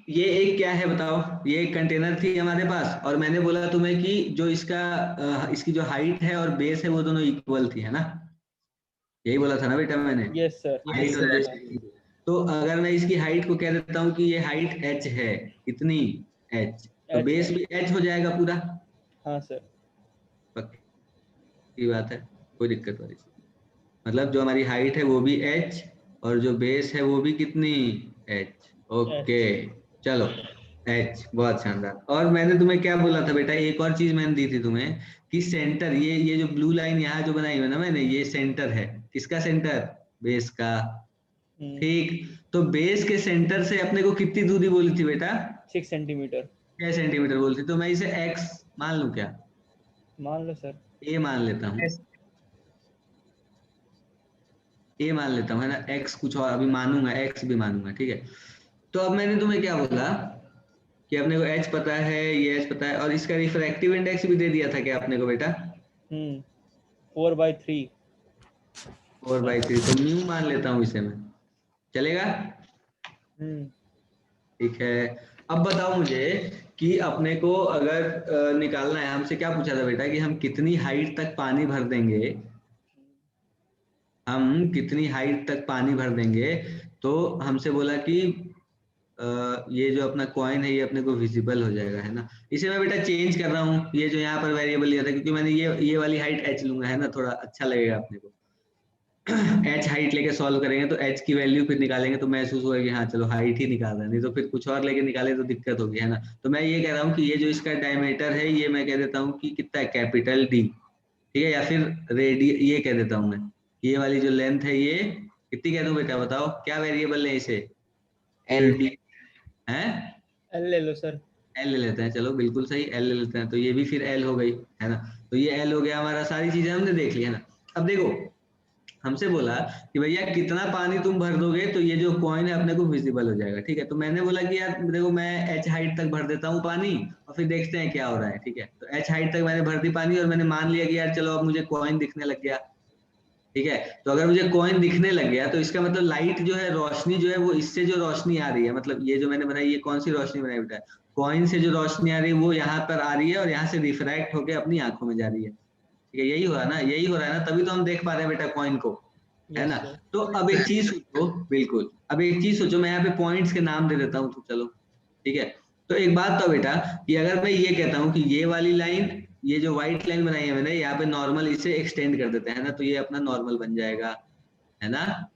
ये एक क्या है बताओ, ये एक कंटेनर थी हमारे पास और मैंने बोला तुम्हें कि जो इसकी जो हाइट है और बेस है वो दोनों इक्वल थी, है ना? यही बोला था ना बेटा मैंने, यस सर। हाइट और बेस। तो अगर मैं इसकी हाइट को कह देता हूँ कि ये हाइट h है, कितनी h, तो बेस भी h हो जाएगा पूरा। हाँ सर। पक्की बात है, कोई दिक्कत वाली चीज, मतलब जो हमारी हाइट है वो भी h और जो बेस है वो भी कितनी h। ओके चलो h, बहुत शानदार। और मैंने तुम्हें क्या बोला था बेटा, एक और चीज मैंने दी थी तुम्हें कि सेंटर, ये जो ब्लू लाइन यहाँ जो बनाई हुई है ना मैंने, ये सेंटर है, किसका सेंटर? बेस का। ठीक, तो बेस के सेंटर से अपने को कितनी दूरी बोली थी बेटा? 6 सेंटीमीटर। 6 सेंटीमीटर बोली थी, तो मैं इसे x मान लूं क्या? मान लो सर। a मान लेता हूँ, a मान लेता हूँ, है ना? x कुछ और अभी मानूंगा, x भी मानूंगा, ठीक है। तो अब मैंने तुम्हें क्या बोला कि अपने को h पता है, ये h पता है, और इसका रिफ्रैक्टिव इंडेक्स भी दे दिया था क्या अपने को बेटा? 4/3। 4/3, तो म्यू मान लेता हूँ इसे मैं, चलेगा? ठीक है। अब बताओ मुझे कि अपने को अगर निकालना है, हमसे क्या पूछा था बेटा कि हम कितनी हाइट तक पानी भर देंगे, हम कितनी हाइट तक पानी भर देंगे। तो हमसे बोला कि ये जो अपना कॉइन है ये अपने को विजिबल हो जाएगा, है ना? इसे मैं बेटा चेंज कर रहा हूँ, ये जो यहाँ पर वेरिएबल लिया था, क्योंकि मैंने ये वाली हाइट h लूंगा, है ना, थोड़ा अच्छा लगेगा अपने को। h हाइट लेके सॉल्व करेंगे तो h की वैल्यू फिर निकालेंगे तो महसूस होगा कि हाँ चलो हाइट ही निकाल रहे हैं, नहीं तो फिर कुछ और लेके निकाले तो दिक्कत होगी, है ना? तो मैं ये कह रहा हूँ कि ये जो इसका डायमीटर है ये मैं कह देता हूँ कि कितना है, कैपिटल D, ठीक है, या फिर ये कह देता हूँ मैं, ये वाली जो लेंथ है ये कितनी कह दूं बेटा, बताओ क्या वेरिएबल है इसे? L। है एल ले लो सर। एल ले लेते हैं, चलो बिल्कुल सही, एल ले लेते हैं, तो ये भी फिर एल हो गई, है ना? तो ये एल हो गया हमारा, सारी चीजें हमने देख ली, है ना? अब देखो हमसे बोला कि भैया कितना पानी तुम भर दोगे तो ये जो कॉइन है अपने को विजिबल हो जाएगा, ठीक है। तो मैंने बोला कि यार देखो मैं h हाइट तक भर देता हूँ पानी और फिर देखते हैं क्या हो रहा है, ठीक है। तो h हाइट तक मैंने भर दी पानी और मैंने मान लिया कि यार चलो अब मुझे कॉइन दिखने लग गया, ठीक है। तो अगर मुझे कॉइन दिखने लग गया तो इसका मतलब लाइट जो है, रोशनी जो है वो इससे जो रोशनी आ रही है, मतलब ये जो मैंने बनाई ये कौन सी रोशनी बनाई बेटा? कॉइन से जो रोशनी आ रही है वो यहाँ पर आ रही है और यहाँ से रिफ्रैक्ट होकर अपनी आंखों में जा रही है, ठीक है। यही हो रहा है ना, यही हो रहा है ना, तभी तो हम देख पा रहे हैं बेटा कॉइन को, है ना? तो अब एक चीज सोचो, बिल्कुल, अब एक चीज सोचो, मैं यहाँ पे पॉइंट्स के नाम दे देता हूँ, तो चलो ठीक है। तो एक बात तो बेटा कि अगर मैं ये कहता हूँ कि ये वाली लाइन, ये जो व्हाइट लाइन बनाई है मैंने यहाँ पे नॉर्मल, इसे एक्सटेंड कर देते हैं ना, तो ये अपना नॉर्मल बन जाएगा, है ना?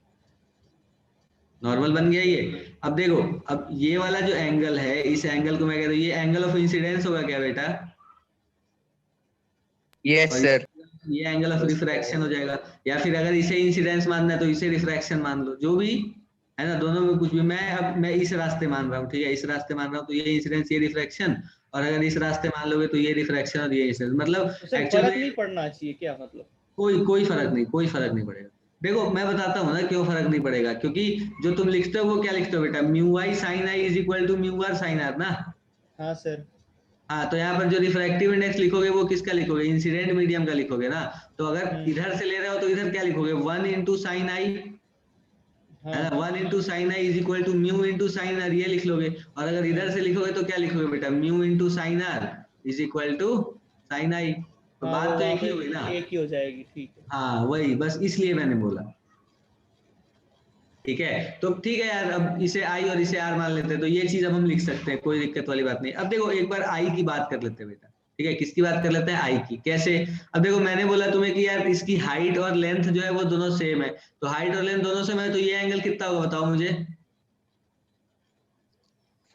नॉर्मल बन गया ये। अब देखो, अब ये वाला जो एंगल है, इस एंगल को मैं कहता हूँ ये एंगल ऑफ इंसिडेंस होगा क्या बेटा? यस और सर। ये एंगल ऑफ रिफ्रैक्शन हो जाएगा, या फिर अगर इसे इंसिडेंस मानना है तो इसे रिफ्रैक्शन मान लो, जो भी है ना, दोनों में कुछ भी। मैं इस रास्ते मान रहा हूँ, ठीक है, इस रास्ते मान रहा हूँ, तो ये इंसिडेंस ये रिफ्रैक्शन, और अगर इस रास्ते मान लोगे तो ये रिफ्रैक्शन और ये इंसिडेंस, मतलब फर्क नहीं पड़ना चाहिए क्या, मतलब कोई फर्क नहीं, कोई फर्क नहीं पड़ेगा। देखो मैं बताता हूँ ना क्यों फर्क नहीं पड़ेगा, क्योंकि जो तुम लिखते हो वो क्या लिखते हो बेटा, mu i sine i is equal to mu r sine r ना। हाँ सर। हाँ, तो यहाँ पर जो रिफ्रैक्टिव इंडेक्स लिखोगे वो किसका लिखोगे, इंसिडेंट मीडियम का लिखोगे ना। तो अगर इधर से ले रहे हो तो इधर क्या लिखोगे, 1 इंटू साइन आई, है ना, 1 into sine i is equal to mu into sine r, ये लिख लोगे। और अगर इधर से लिखोगे तो क्या लिखोगे बेटा, mu into sine r is equal to sine i. तो बात तो एक ही होगी ना, एक ही हो जाएगी, ठीक है। हाँ वही, बस इसलिए मैंने बोला, ठीक है। तो ठीक है यार, अब इसे आई और इसे आर मान लेते हैं, तो ये चीज अब हम लिख सकते हैं, कोई दिक्कत वाली बात नहीं। अब देखो एक बार आई की बात कर लेते हैं बेटा, ठीक है, किसकी बात कर लेते हैं, आई की। कैसे? अब देखो मैंने बोला तुम्हें कि यार इसकी हाइट और लेंथ जो है वो दोनों सेम है, तो हाइट और लेंथ दोनों सेम है, तो ये एंगल कितना होगा बताओ मुझे?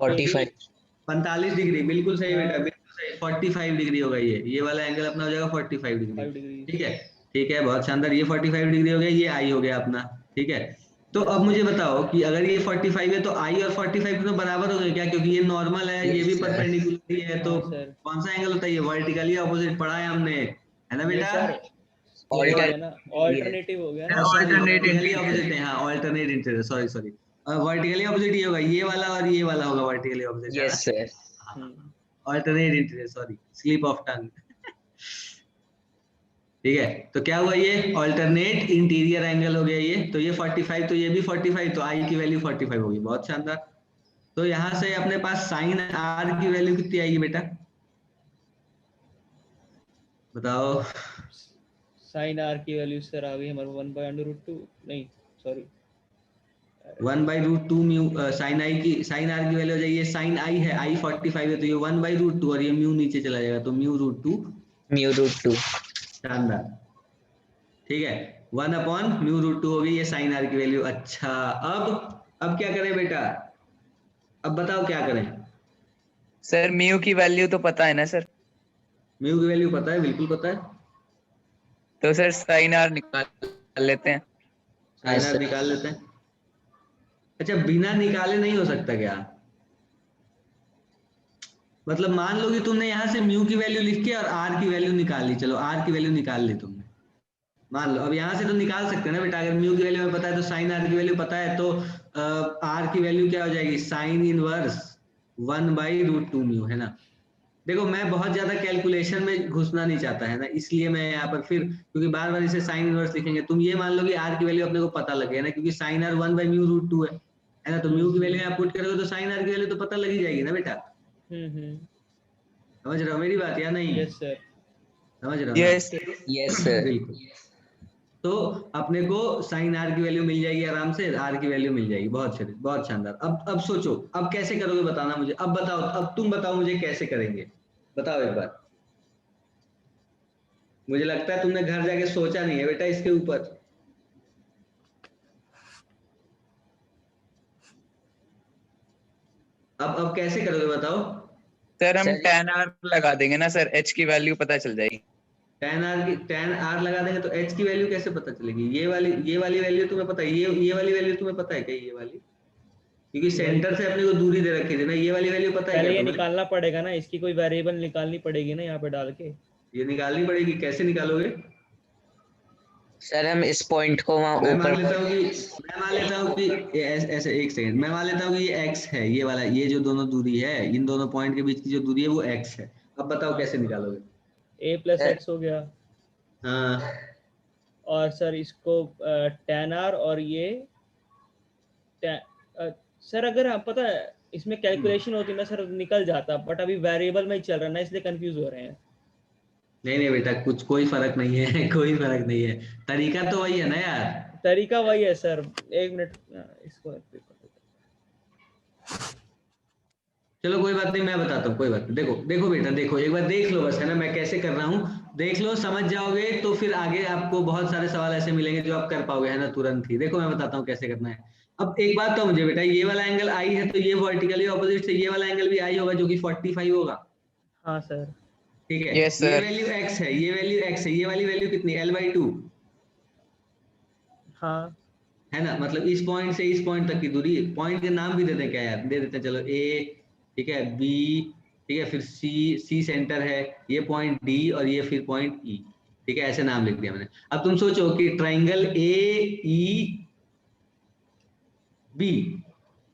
45। 45 डिग्री, बिल्कुल सही बेटा, बिल्कुल सही, 45 डिग्री होगा, ये वाला एंगल अपना हो जाएगा 45 डिग्री, ठीक है। ठीक है, बहुत शानदार, ये 45 डिग्री हो गया, ये आई हो गया अपना, ठीक है। तो अब मुझे बताओ कि अगर ये 45 है तो आई और 45 तो बराबर हो गए क्या, क्योंकि ये नॉर्मल है, ये भी परपेंडिकुलर ही है, तो कौन सा एंगल होता है, ये वर्टिकली ऑपोजिट पढ़ा है हमने, है ना बेटा? ऑल्टरनेटिव हो गया ना, वर्टिकली ऑपोजिट है, हाँ alternate interior, sorry sorry, vertically opposite ये होगा, ये वाला और ये वाला होगा वर्टिकली ऑपोजिट, है ना? Yes sir. Alternate interior, sorry, slip of tongue. ठीक है, तो क्या हुआ, ये ऑल्टरनेट इंटीरियर एंगल हो गया ये, तो ये 45, तो ये भी 45, तो आई की वैल्यू 45 होगी, बहुत शानदार। तो यहाँ से अपने पास साइन आर की वैल्यू कितनी आएगी बेटा, बताओ। साइन आर की वैल्यू सर आ गई हमारे 1/√2, नहीं सॉरी 1/√2 म्यू साइन आई की, साइन आर की वैल्यू हो जाएगी, साइन आई है, आई 45 है, तो ये 1/√2 और ये म्यू नीचे चला जाएगा, तो म्यू√2। μ√2। शानदार, ठीक है, 1/μ√2 हो गई ये साइन आर की वैल्यू। अच्छा, अब क्या करें बेटा, अब बताओ क्या करें। सर म्यू की वैल्यू तो पता है ना सर, म्यू की वैल्यू पता है, बिल्कुल पता है, तो सर साइन आर निकाल लेते हैं। साइन आर निकाल लेते हैं। अच्छा, बिना निकाले नहीं हो सकता क्या, मतलब मान लो कि तुमने यहाँ से म्यू की वैल्यू लिख के और आर की वैल्यू निकाल ली, चलो आर की वैल्यू निकाल ली तुमने, मान लो, अब यहाँ से तो निकाल सकते हैं ना बेटा, अगर म्यू की वैल्यू हमें पता है तो साइन आर की वैल्यू पता है, तो आर की वैल्यू क्या हो जाएगी, साइन इनवर्स 1/√2 म्यू, है ना। देखो मैं बहुत ज्यादा कैलकुलेशन में घुसना नहीं चाहता, है ना, इसलिए मैं यहाँ पर फिर, क्योंकि बार बार इसे साइन इनवर्स लिखेंगे, तुम ये मान लो कि आर की वैल्यू अपने को पता लगे, है ना, क्योंकि साइन आर 1/μ√2 है ना, तो म्यू की वैल्यू आप पुट करोगे तो साइन आर की वैल्यू तो पता लग ही जाएगी ना बेटा। समझ रहे हो मेरी बात या नहीं, यस सर, समझ रहे हो ना? Yes yes sir. बिल्कुल, तो अपने को साइन आर की वैल्यू मिल जाएगी आराम से, आर की वैल्यू मिल जाएगी, बहुत शानदार। अब सोचो अब कैसे करोगे, बताना मुझे, अब बताओ, अब तुम बताओ मुझे कैसे करेंगे, बताओ एक बार। मुझे लगता है तुमने घर जाके सोचा नहीं है बेटा इसके ऊपर। अब कैसे करोगे बताओ। सर हम tan r लगा देंगे ना सर, h की वैल्यू पता चल जाएगी। tan r लगा देंगे तो h की वैल्यू कैसे पता चलेगी, ये वाली वैल्यू तुम्हें पता है, ये वाली वैल्यू तुम्हें पता है क्या, ये वाली, क्योंकि सेंटर से अपने को दूरी दे रखी थी ना, ये वाली वैल्यू पता है पहले क्या ये तुम्हें? निकालना पड़ेगा ना, इसकी कोई वेरिएबल निकालनी पड़ेगी ना यहाँ पे डाल के। ये निकालनी पड़ेगी, कैसे निकालोगे? सर हम इस पॉइंट को वहाँ मैं मान ऊपर, लेता हूँ कि ऐसे, एक सेकंड, मैं मान लेता हूँ कि ये x है, ये वाला, ये जो दोनों दूरी है, इन दोनों पॉइंट के बीच की जो दूरी है वो x है। अब बताओ कैसे निकालोगे? a + x हो गया, हाँ, और सर इसको tan r, और ये सर अगर हम पता है इसमें कैलकुलेशन होती ना सर निकल जाता, बट अभी वेरिएबल में ही चल रहा है ना, इसलिए कंफ्यूज हो रहे हैं। नहीं बेटा, कोई फर्क नहीं है कोई फर्क नहीं है, तरीका तो वही है ना यार। तरीका वही है सर, एक मिनट इसको, चलो कोई बात नहीं, मैं बताता हूँ, कोई बात नहीं, देखो बेटा, देखो एक बार देख लो बस, है ना, मैं कैसे कर रहा हूँ, देख लो, समझ जाओगे तो फिर आगे आपको बहुत सारे सवाल ऐसे मिलेंगे जो आप कर पाओगे, है ना, तुरंत ही। देखो मैं बताता हूँ कैसे करना है। अब एक बात तो मुझे बेटा, ये वाला एंगल आई है तो ये वर्टिकली ऑपोजिट से ये वाला एंगल भी आई होगा, जो कि 45 होगा। हाँ सर, ठीक है, Yes, ये sir. वैल्यू x है, ये वैल्यू x है, ये वाली वैल्यू कितनी, L/2, हाँ है ना, मतलब इस पॉइंट से इस पॉइंट तक की दूरी, पॉइंट के नाम भी दे दें क्या यार, दे देते हैं, चलो A, ठीक है, B, ठीक है, फिर C सेंटर है, ये पॉइंट D, और ये फिर पॉइंट E, ठीक है, ऐसे नाम लिख दिया मैंने। अब तुम सोचो कि ट्राइंगल AEB,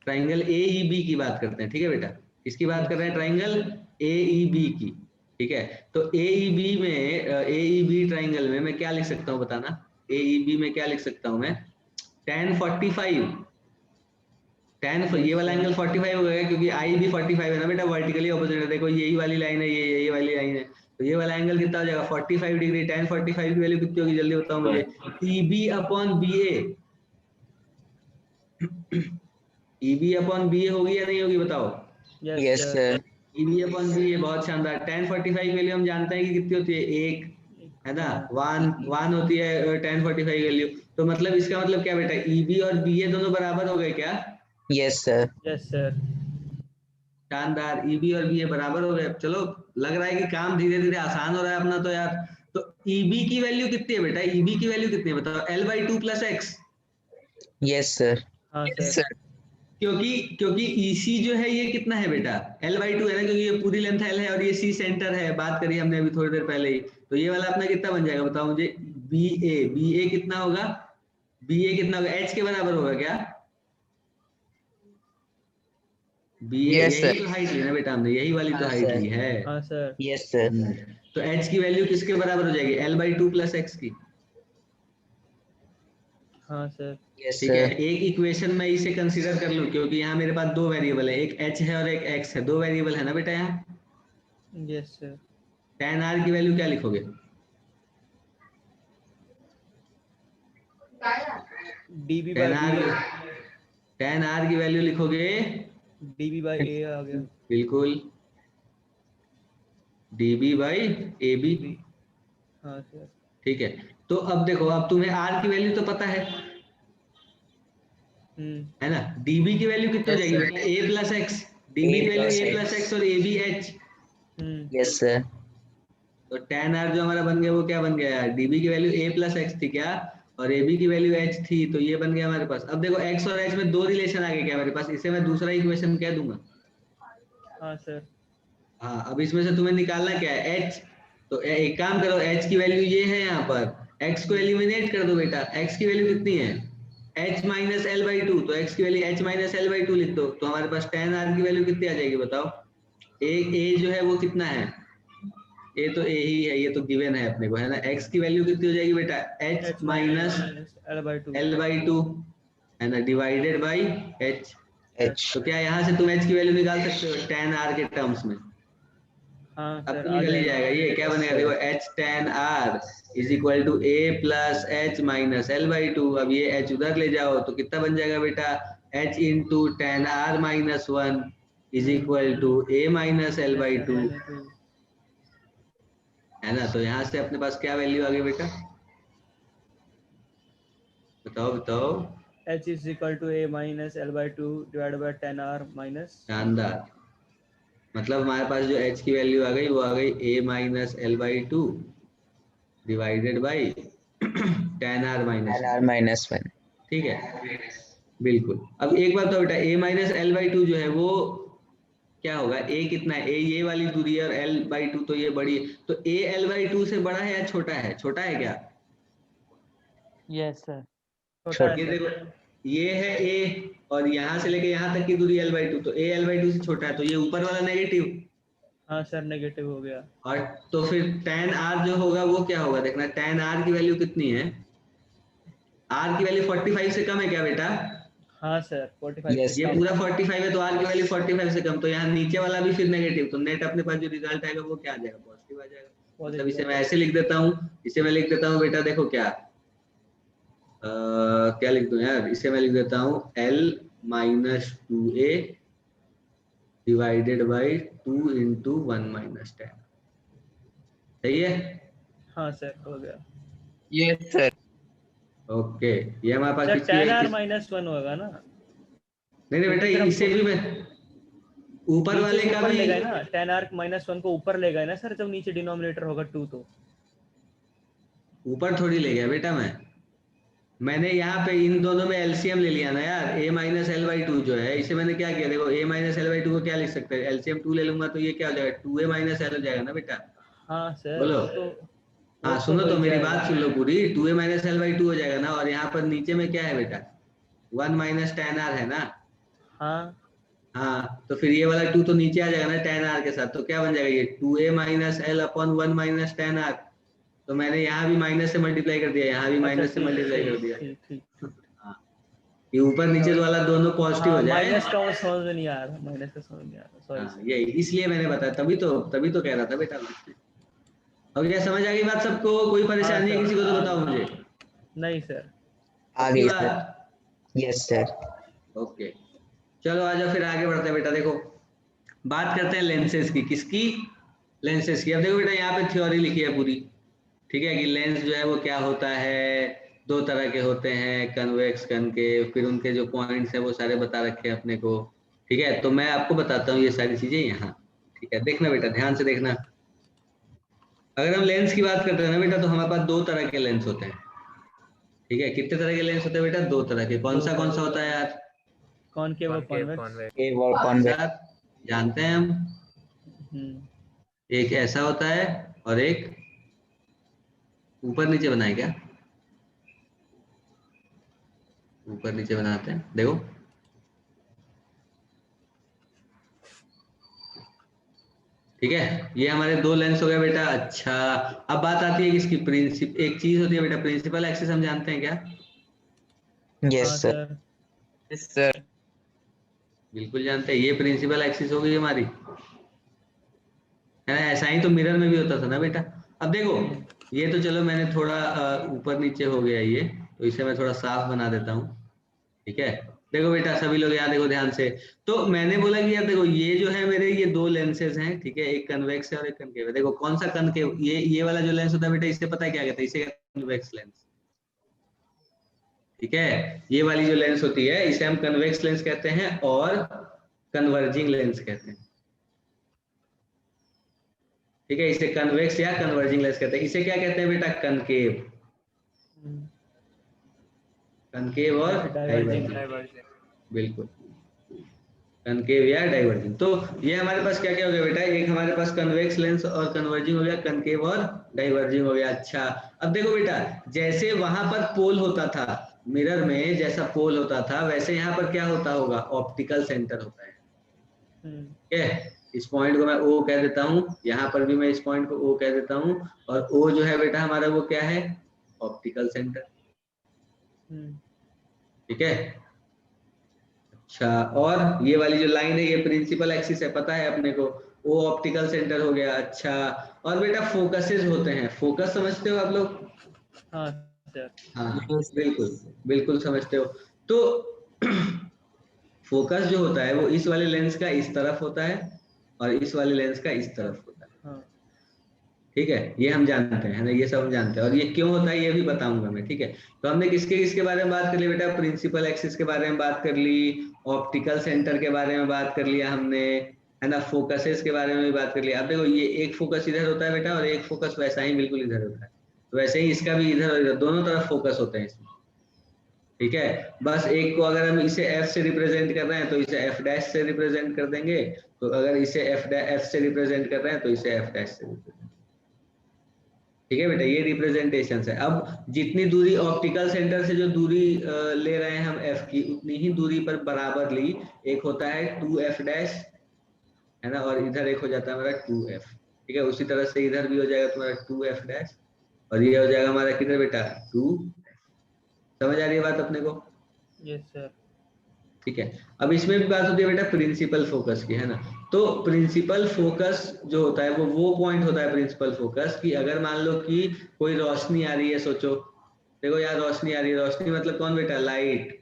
ट्राइंगल AEB की बात करते हैं, ठीक है बेटा, इसकी बात कर रहे हैं, ट्राइंगल AEB की, ठीक है। तो AEB में, AEB ट्राइंगल में मैं क्या लिख सकता हूँ बताना, AEB में क्या लिख सकता हूँ मैं, tan 45, ये वाला एंगल 45 हो गया, क्योंकि आई भी 45 है ना बेटा, वर्टिकली ऑपोजिट है, देखो यही वाली लाइन है, यही वाली लाइन है, तो ये वाला एंगल कितना हो जाएगा, 45 डिग्री। tan 45 की वैल्यू कितनी होगी, जल्दी बताओ मुझे, EB/BA, EB/BA होगी या नहीं होगी, बताओ। Yes sir. EB/BA, बहुत शानदार। tan 45 की वैल्यू हम जानते हैं कि कितनी होती है, 1, है ना, 1 होती है tan 45 वैल्यू, तो मतलब इसका मतलब क्या बेटा, EB और BA दोनों बराबर हो गए क्या? Yes sir. Yes sir. शानदार, EB और BA बराबर हो गए। चलो, लग रहा है कि काम धीरे धीरे आसान हो रहा है अपना तो यार। तो EB की वैल्यू कितनी है बेटा, EB की वैल्यू कितनी है बताओ, L/2 + x, यस सर। हाँ Yes, सर, sir. क्योंकि EC जो है ये कितना है बेटा, L/2 है ना, क्योंकि ये पूरी लेंथ L है और ये C सेंटर है, बात करी हमने अभी थोड़ी देर पहले ही, तो ये वाला अपना कितना बन जाएगा बताओ मुझे, BA कितना होगा, BA कितना होगा, H के बराबर होगा क्या, BA, Yes, यही sir. तो हाइट ली ना बेटा हमने, यही वाली तो हाँ, हाइट sir. ली है। हाँ सर, यस सर। तो H की वैल्यू किसके बराबर हो जाएगी, L/2 + x की, हाँ सर। यस ठीक है, सर। एक इक्वेशन में इसे कंसीडर कर लूं क्योंकि यहाँ मेरे पास दो वेरिएबल है, एक h है और एक x है, दो वेरिएबल है ना बेटा यहाँ। Yes sir. tan r की वैल्यू क्या लिखोगे? dB tan by r D, tan r की वैल्यू लिखोगे dB बाई ए आ गया। बिल्कुल dB बाई AB। बी, हाँ सर। ठीक है, तो अब देखो, अब तुम्हें r की वैल्यू तो पता है ना, dB की वैल्यू कितनी हो Yes, जाएगी sir. बेटा? a plus x, dB A की value plus a plus X. X और AB h। Yes sir. तो tan r जो हमारा बन गया वो क्या बन गया यार? dB की वैल्यू a प्लस एक्स थी क्या, और AB की वैल्यू h थी, तो ये बन गया हमारे पास। अब देखो x और h में दो रिलेशन आ गए क्या मेरे पास, इसे मैं दूसरा इक्वेशन कह दूंगा। हाँ सर। हाँ, अब इसमें से तुम्हें निकालना क्या है? h। तो एक काम करो, h की वैल्यू ये है यहाँ पर, x को एलिमिनेट कर दो बेटा। x की वैल्यू कितनी है? h minus L by to, तो x की value h minus L by to लिख दो, तो हमारे पास tan r की वैल्यू कितनी आ जाएगी बताओ? a जो है वो कितना है? a तो a ही है, ये तो गिवन है अपने को, है ना। x की वैल्यू कितनी हो जाएगी बेटा? h minus L by to. L by two, है ना, डिवाइडेड बाई h। H. तो क्या यहाँ से तुम h की वैल्यू निकाल सकते हो tan r के टर्म्स में? हाँ अब सर, तो आ निकल ही जाएगा। जाएगा, ये क्या बनेगा देखो, h tan r is equal to a plus h minus L by two. अब ये h उधर ले जाओ तो कितना बन जाएगा बेटा? h into tan r minus one is equal to a minus L by two, है ना। तो यहाँ से अपने पास क्या वैल्यू आ गई बेटा, बताओ बताओ। h is equal to a minus L by two divide by tan r minus. शानदार, मतलब हमारे पास जो h की वैल्यू आ गई वो आ गई a minus L by two divided by tan r minus And R minus 1. ठीक है, बिल्कुल। अब एक बात तो बेटा, a minus L by to जो है वो क्या होगा? a कितना है? a ये वाली दूरी है और l बाई टू तो ये बड़ी है, तो a l बाई टू से बड़ा है या छोटा है? छोटा है क्या? यस सर, छोटा छोटा। है ये सर। देखो, ये है a और यहाँ से लेके यहाँ तक की दूरी l बाई टू, तो a l बाई टू से छोटा है, तो ये ऊपर वाला नेगेटिव। हाँ सर, नेगेटिव हो गया। और तो फिर tan r जो होगा वो क्या होगा देखना, tan r की वैल्यू कितनी है? r की वैल्यू 45 से कम है क्या बेटा? हाँ सर, 45 Yes, से ये कम। पूरा 45 है तो r की वैल्यू 45 से कम, तो यहाँ नीचे वाला भी फिर नेगेटिव, तो नेट अपने पास जो रिजल्ट आएगा वो क्या आ जाएगा? पॉजिटिव आ जाएगा। मतलब इसे मैं ऐसे लिख देता हूँ, इसे मैं लिख देता हूँ बेटा, देखो क्या क्या लिख दूं यार, इसे मैं लिख देता हूँ l minus two A divided by two into one minus ten. सही है? हाँ सर, हो गया। Yes sir. ओके, ये हमारे पास सर किसकी tan r किस... माइनस वन होगा ना? नहीं नहीं बेटा, क्योंकि फिर इसे हमको भी मैं ऊपर नीचे वाले से का ऊपर भी ले गए ना, tan r माइनस वन को ऊपर ले गए ना सर, जब नीचे डिनोमिनेटर होगा 2 तो। ऊपर थोड़ी ले गया बेटा, मैंने यहाँ पे इन दोनों में एलसीएम ले लिया ना यार, a minus L by to जो है, इसे मैंने क्या किया देखो, a minus L by to को क्या लिख सकते हैं? एलसीएम 2 ले लूंगा तो ये क्या हो जाएगा? 2a माइनस एल हो जाएगा ना बेटा। हाँ सर, बोलो, वो हाँ तो सुनो हो तो ही मेरी जाएगा। बात सुन लो पूरी, 2a minus L by to हो जाएगा ना, और यहाँ पर नीचे में क्या है बेटा? 1 माइनस tan r है ना। हाँ हाँ, तो फिर ये वाला 2 तो नीचे आ जाएगा ना tan r के साथ, तो क्या बन जाएगा ये 2a minus L upon 1 minus tan r। तो मैंने यहाँ भी माइनस से मल्टीप्लाई कर दिया, यहाँ भी अच्छा, माइनस से ठीक मल्टीप्लाई कर ठीक दिया। ठीक ठीक। हाँ, ये ऊपर नीचे वाला दोनों पॉजिटिव हो हाँ, जाए। माइनस का वो समझ में नहीं आ रहा, माइनस का समझ नहीं आ रहा, सॉरी हाँ, सर। ये इसलिए मैंने बताया, तभी तो कह रहा था बेटा। अब क्या समझ आ गई बात सबको? कोई हाँ परेशानी है सर, किसी को तो आ बताओ गई। मुझे। नहीं सर। आ पक्की गई बात? सर। Yes sir. ओके, चलो आ जाओ फिर आगे बढ़ते हैं बेटा। देखो, बात करते हैं लेंसेज की। किसकी? लेंसेज की। अब देखो बेटा, यहाँ पे थ्योरी लिखी है पूरी, ठीक है, कि लेंस जो है वो क्या होता है, दो तरह के होते हैं, कन्वेक्स कनकेव, फिर उनके जो पॉइंट्स है वो सारे बता रखे हैं अपने को, ठीक है। तो मैं आपको बताता हूँ ये सारी चीजें यहाँ, ठीक है। देखना बेटा, ध्यान से देखना। अगर हम लेंस की बात करते हैं ना बेटा, तो हमारे पास दो तरह के लेंस होते हैं, ठीक है। कितने तरह के लेंस होते हैं बेटा? दो तरह के। कौन सा होता है यार? कॉनकेव और कॉन्वेक्स। A और एक कॉन्वेक्स। साथ जानते हैं हम, एक ऐसा होता है और एक ऊपर नीचे बनाए क्या? ऊपर नीचे बनाते हैं, देखो। ठीक है, ये हमारे दो लेंस हो गए बेटा। अच्छा, अब बात आती है किसकी? प्रिंसिप एक चीज होती है बेटा, प्रिंसिपल एक्सिस हम जानते हैं क्या? यस हाँ सर। सर। Yes sir. बिल्कुल जानते हैं, ये प्रिंसिपल एक्सिस हो गई हमारी, है ना। ऐसा ही तो मिरर में भी होता था ना बेटा। अब देखो ये तो चलो मैंने थोड़ा ऊपर नीचे हो गया ये, तो इसे मैं थोड़ा साफ बना देता हूँ, ठीक है। देखो बेटा सभी लोग यहाँ देखो ध्यान से। तो मैंने बोला कि यार देखो ये जो है मेरे ये दो लेंसेज हैं, ठीक है, एक कन्वेक्स है और एक कनकेव है। देखो कौन सा कनकेव, ये वाला जो लेंस होता है बेटा, इसे पता है क्या कहते हैं, इसे कन्वेक्स लेंस, ठीक है। ये वाली जो लेंस होती है इसे हम कन्वेक्स लेंस कहते हैं और कन्वर्जिंग लेंस कहते हैं, ठीक है। इसे कन्वेक्स या कन्वर्जिंग लेंस कहते हैं। इसे क्या कहते हैं बेटा, कनकेव, कनकेव और डाइवर्जिंग। डाइवर्जिंग, बिल्कुल कनकेव या डाइवर्जिंग। तो ये हमारे पास क्या क्या हो गया बेटा, एक हमारे पास कन्वेक्स लेंस और कन्वर्जिंग हो गया, कनकेव और डाइवर्जिंग हो गया। अच्छा अब देखो बेटा, जैसे वहां पर पोल होता था मिरर में, जैसा पोल होता था वैसे यहाँ पर क्या होता होगा, ऑप्टिकल सेंटर होता है, ठीक है। इस पॉइंट को मैं O कह देता हूँ, यहाँ पर भी मैं इस पॉइंट को O कह देता हूँ, और O जो है बेटा हमारा वो क्या है, ऑप्टिकल सेंटर, ठीक है। अच्छा और ये वाली जो लाइन है ये प्रिंसिपल एक्सिस है, पता है अपने को, वो ऑप्टिकल सेंटर हो गया। अच्छा और बेटा फोकसेस होते हैं, फोकस समझते हो आप लोग, हाँ सर। हाँ बिल्कुल बिल्कुल समझते हो। तो फोकस जो होता है वो इस वाले लेंस का इस तरफ होता है और इस वाले लेंस का इस तरफ होता है, हाँ। ठीक है। ये हम जानते हैं ना, ये सब हम जानते हैं, और ये क्यों होता है ये भी बताऊंगा मैं, ठीक है। तो हमने किसके किसके बारे में बात कर ली बेटा, प्रिंसिपल एक्सिस के बारे में बात कर ली, ऑप्टिकल सेंटर के बारे में बात कर लिया हमने, है ना, फोकसेस के बारे में भी बात कर लिया। अब देखो ये एक फोकस इधर होता है बेटा और एक फोकस वैसा ही बिल्कुल इधर होता है, तो वैसे ही इसका भी इधर और इधर दोनों तरफ फोकस होते हैं इसमें, ठीक है। बस एक को अगर हम इसे F से रिप्रेजेंट कर रहे हैं तो इसे F डैश से रिप्रेजेंट कर देंगे, तो अगर इसे F से रिप्रेजेंट कर रहे हैं तो इसे F डैश से रिप्रेजेंट, ठीक है बेटा। ये रिप्रेजेंटेशन है। अब जितनी दूरी ऑप्टिकल सेंटर से जो दूरी ले रहे हैं हम F की, उतनी ही दूरी पर बराबर ली एक होता है 2F डैश, है ना, और इधर एक हो जाता है हमारा 2F, ठीक है। उसी तरह से इधर भी हो जाएगा तुम्हारा 2F डैश, और ये हो जाएगा हमारा किधर बेटा 2। समझ आ रही है बात अपने को, यस सर। ठीक है। अब इसमें भी बात होती है बेटा प्रिंसिपल फोकस की, है ना। तो प्रिंसिपल फोकस जो होता है वो पॉइंट होता है प्रिंसिपल फोकस की, अगर मान लो कि कोई रोशनी आ रही है, सोचो देखो यार रोशनी आ रही है, रोशनी मतलब कौन बेटा, लाइट,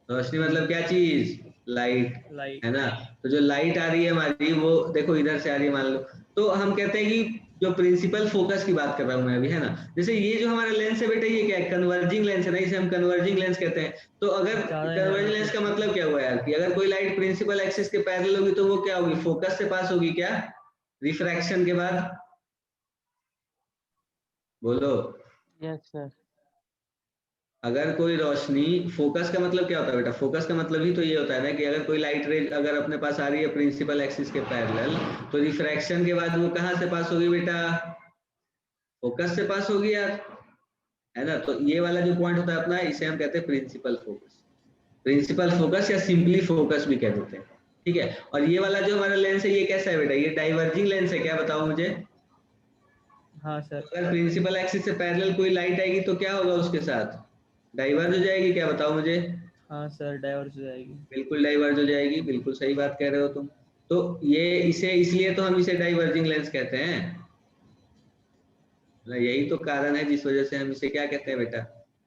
रोशनी मतलब क्या चीज, लाइट, लाइट। है ना। तो जो लाइट आ रही है हमारी वो देखो इधर से आ रही है मान लो, तो हम कहते हैं कि जो प्रिंसिपल फोकस की बात कर रहा हूं मैं अभी, है ना। जैसे ये जो हमारा लेंस है बेटा ये क्या है, कन्वर्जिंग लेंस है ना, इसे हम कन्वर्जिंग लेंस कहते हैं। तो अगर कन्वर्जिंग लेंस का मतलब क्या हुआ यार, कि अगर कोई लाइट प्रिंसिपल एक्सिस के पैरेलल होगी तो वो क्या होगी, फोकस से पास होगी, क्या, रिफ्रैक्शन के बाद, बोलो। Yes sir. अगर कोई रोशनी, फोकस का मतलब क्या होता है बेटा, फोकस का मतलब ही तो ये होता है ना कि अगर कोई लाइट रे अगर अपने पास आ रही है प्रिंसिपल एक्सिस के पैरेलल, तो रिफ्रैक्शन के बाद वो कहां से पास होगी बेटा, फोकस से पास होगी यार, है ना। तो ये वाला जो पॉइंट होता है अपना, इसे हम कहते हैं प्रिंसिपल फोकस, प्रिंसिपल फोकस या सिंपली फोकस भी कह देते हैं, ठीक है। और ये वाला जो हमारा लेंस है ये कैसा है बेटा, ये डाइवर्जिंग लेंस है, क्या बताओ मुझे। हाँ सर। अगर प्रिंसिपल एक्सिस से पैरेलल कोई लाइट आएगी तो क्या होगा उसके साथ, डाइवर्ज हो जाएगी, क्या बताओ मुझे। हाँ सर, डाइवर्ज हो जाएगी। बिल्कुल डाइवर्ज हो जाएगी, बिल्कुल सही बात कह रहे हो तुम। तो ये इसे इसलिए तो हम इसे डाइवर्जिंग लेंस कहते हैं ना, यही तो कारण है जिस वजह से हम इसे क्या कहते हैं बेटा,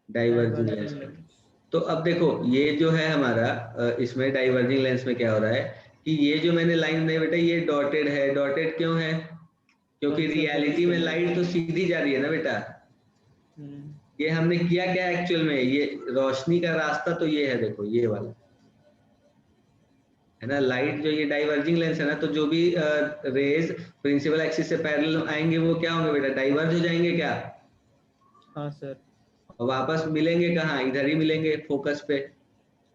डाइवर्जिंग लेंस कहते हैं। तो अब देखो ये जो है हमारा इसमें डाइवर्जिंग लेंस में क्या हो रहा है कि ये जो मैंने लाइन बनाई बेटा ये डॉटेड है, डॉटेड क्यों है, क्योंकि रियलिटी में लाइट तो सीधी जा रही है ना बेटा। ये हमने किया क्या एक्चुअल में, ये रोशनी का रास्ता तो ये है, देखो ये वाला है ना, लाइट जो ये डाइवर्जिंग लेंस है ना, तो जो भी रेज प्रिंसिपल एक्सिस से पैरेलल आएंगे वो क्या होंगे बेटा, डाइवर्ज हो जाएंगे, क्या। हाँ सर। और वापस मिलेंगे कहाँ, इधर ही मिलेंगे फोकस पे।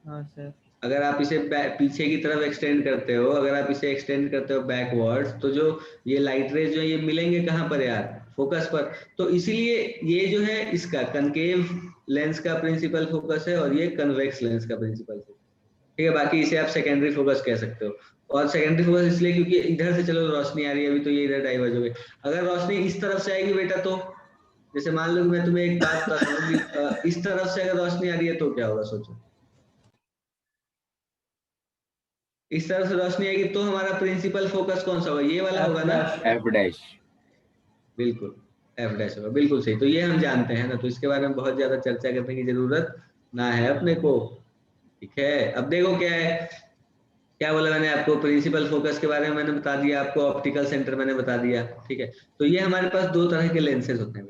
हाँ सर। अगर आप इसे पीछे की तरफ एक्सटेंड करते हो, अगर आप इसे एक्सटेंड करते हो बैकवर्ड्स, तो जो ये लाइट रेज जो ये मिलेंगे कहाँ पर यार, फोकस पर। तो इसीलिए ये जो है इसका कनकेव लेंस का प्रिंसिपल फोकस है और ये कन्वेक्स लेंस का प्रिंसिपल फोकस, ठीक है। बाकी इसे आप सेकेंडरी फोकस कह सकते हो। और सेकेंडरी फोकस इसलिए क्योंकि इधर से चलो रोशनी आ रही है अभी, तो ये इधर डाइवर्ज हो गई। अगर रोशनी इस तरफ से आएगी बेटा तो जैसे मान लो कि मैं तुम्हें एक बात बताता हूँ कि इस तरफ से अगर रोशनी आ रही है तो क्या होगा, सोचो। इस तरफ से रोशनी आएगी तो हमारा प्रिंसिपल फोकस कौन सा होगा, ये वाला होगा ना। F dash. बिल्कुल एफ डैश होगा, बिल्कुल सही। तो ये हम जानते हैं ना, तो इसके बारे में बहुत ज्यादा चर्चा करने की जरूरत ना है अपने को, ठीक है। अब देखो क्या है, क्या बोला मैंने आपको, प्रिंसिपल फोकस के बारे में मैंने बता दिया आपको, ऑप्टिकल सेंटर मैंने बता दिया, ठीक है। तो ये हमारे पास दो तरह के लेंसेज होते हैं,